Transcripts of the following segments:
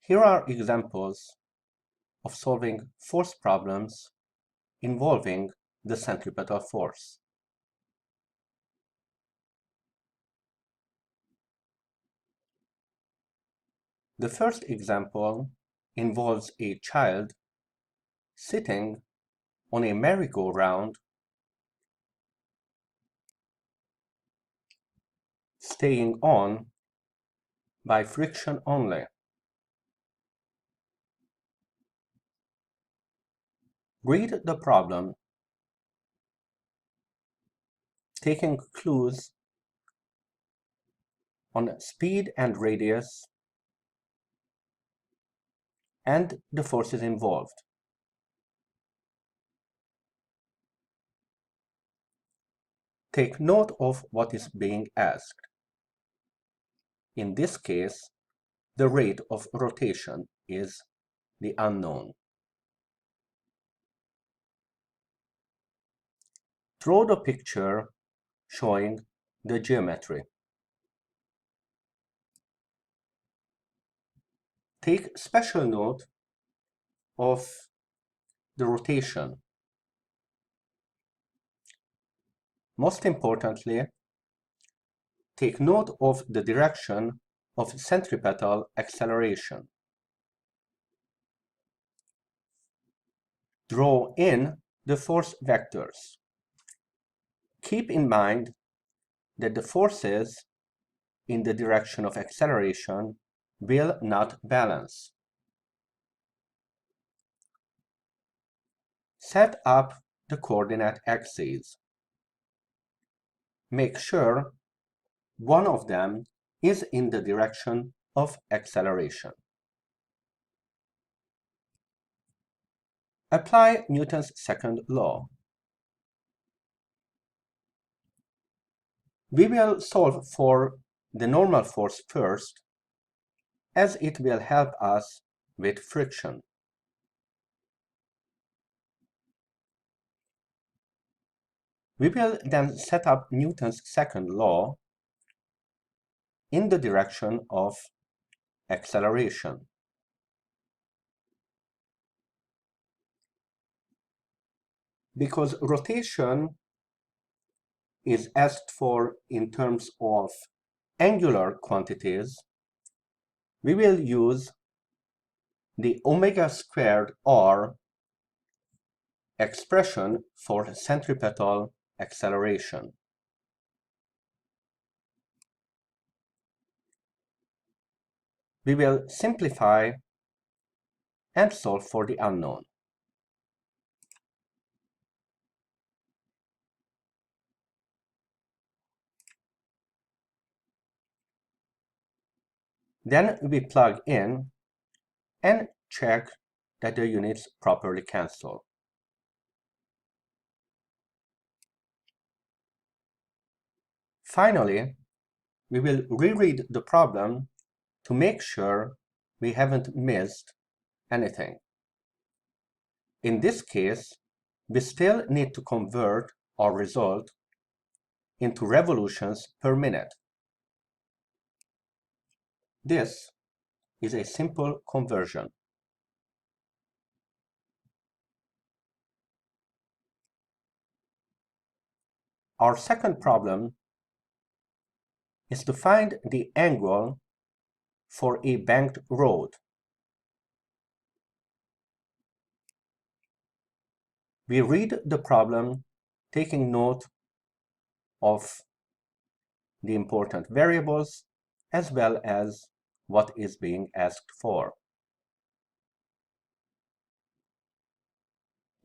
Here are examples of solving force problems involving the centripetal force. The first example involves a child sitting on a merry-go-round, staying on by friction only. Read the problem, taking clues on speed and radius and the forces involved. Take note of what is being asked. In this case, the rate of rotation is the unknown. Draw the picture showing the geometry. Take special note of the rotation. Most importantly, take note of the direction of centripetal acceleration. Draw in the force vectors. Keep in mind that the forces in the direction of acceleration will not balance. Set up the coordinate axes. Make sure one of them is in the direction of acceleration. Apply Newton's second law. We will solve for the normal force first, as it will help us with friction. We will then set up Newton's second law in the direction of acceleration. Because rotation is asked for in terms of angular quantities, we will use the omega squared r expression for centripetal acceleration. We will simplify and solve for the unknown. Then we plug in and check that the units properly cancel. Finally, we will reread the problem to make sure we haven't missed anything. In this case, we still need to convert our result into revolutions per minute. This is a simple conversion. Our second problem is to find the angle for a banked road. We read the problem taking note of the important variables as well as what is being asked for.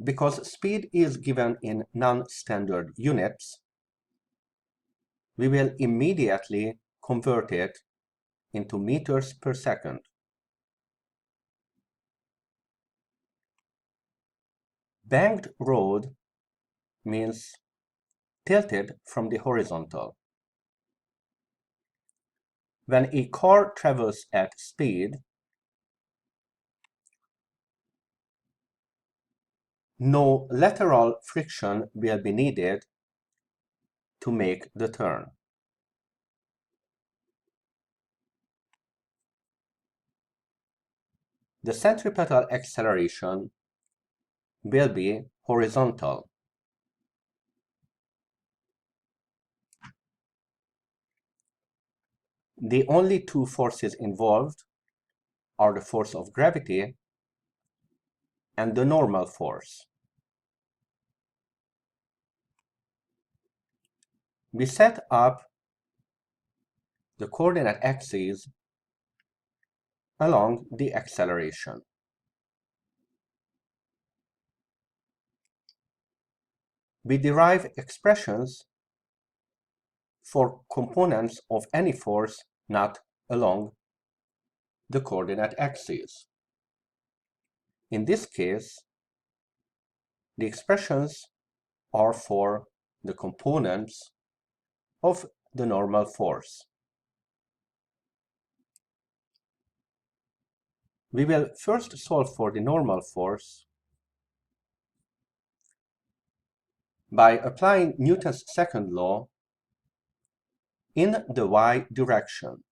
Because speed is given in non-standard units, we will immediately convert it into meters per second. Banked road means tilted from the horizontal. When a car travels at speed, no lateral friction will be needed to make the turn. the centripetal acceleration will be horizontal. The only two forces involved are the force of gravity and the normal force. We set up the coordinate axes along the acceleration. We derive expressions for components of any force not along the coordinate axes. In this case, the expressions are for the components of the normal force. We will first solve for the normal force by applying Newton's second law in the y direction.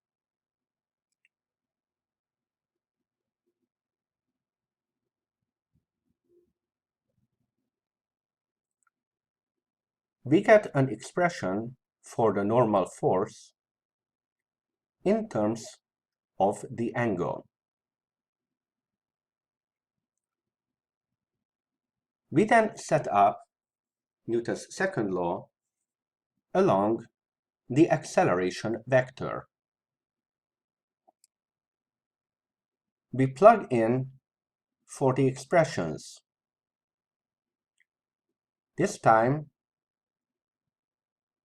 We get an expression for the normal force in terms of the angle. We then set up Newton's second law along the acceleration vector. We plug in for the expressions. This time,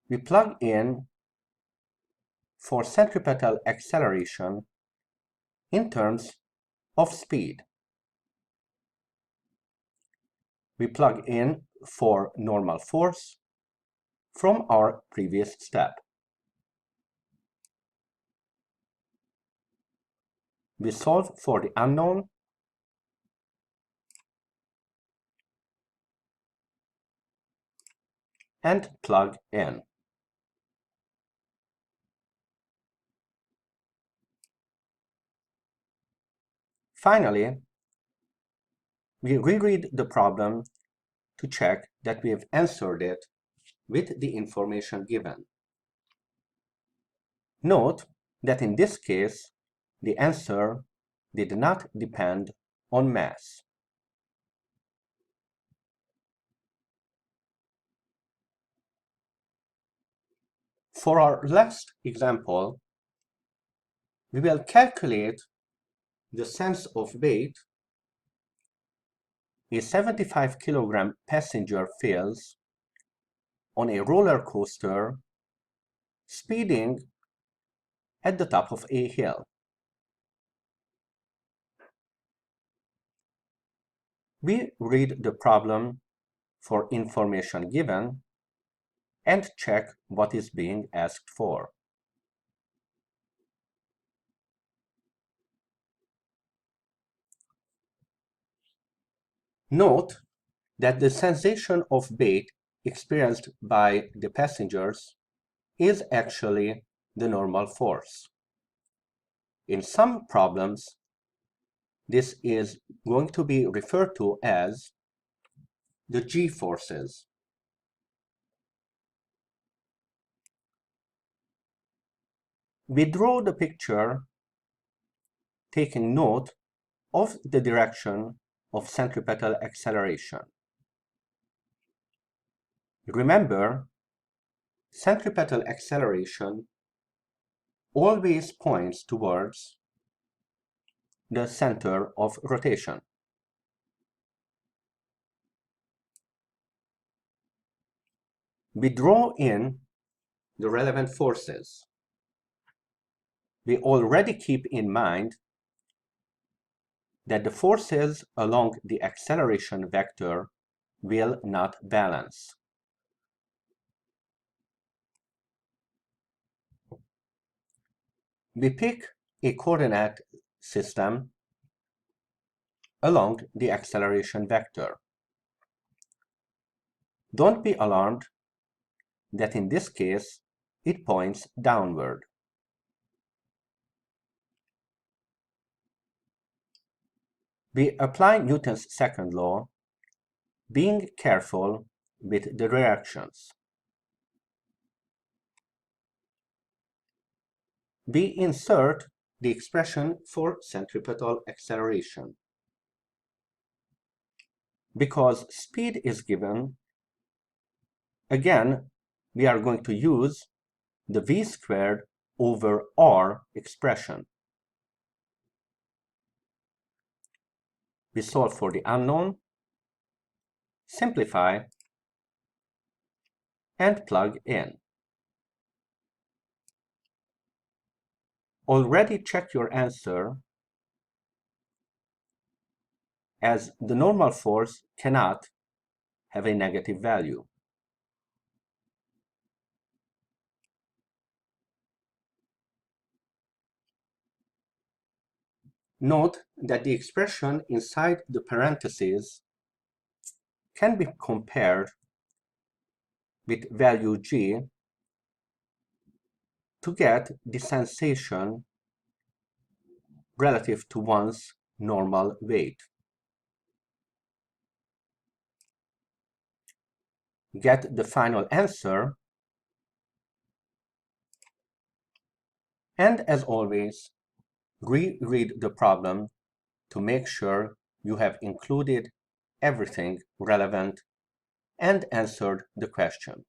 we plug in for centripetal acceleration in terms of speed. We plug in for normal force from our previous step. We solve for the unknown and plug in. Finally, we reread the problem to check that we have answered it with the information given. Note that in this case, the answer did not depend on mass. For our last example, we will calculate the sense of weight a 75-kilogram passenger feels on a roller coaster speeding at the top of a hill. We read the problem for information given and check what is being asked for. Note that the sensation of weight experienced by the passengers is actually the normal force. In some problems, this is going to be referred to as the g-forces. We draw the picture taking note of the direction of centripetal acceleration. Remember, centripetal acceleration always points towards the center of rotation. We draw in the relevant forces. We already keep in mind that the forces along the acceleration vector will not balance. We pick a coordinate system along the acceleration vector. Don't be alarmed that in this case it points downward. We apply Newton's second law, being careful with the reactions. We insert the expression for centripetal acceleration. Because speed is given, again, we are going to use the v squared over r expression. We solve for the unknown, simplify, and plug in. Already check your answer, as the normal force cannot have a negative value. Note that the expression inside the parentheses can be compared with value g to get the sensation relative to one's normal weight. Get the final answer, and as always, reread the problem to make sure you have included everything relevant and answered the question.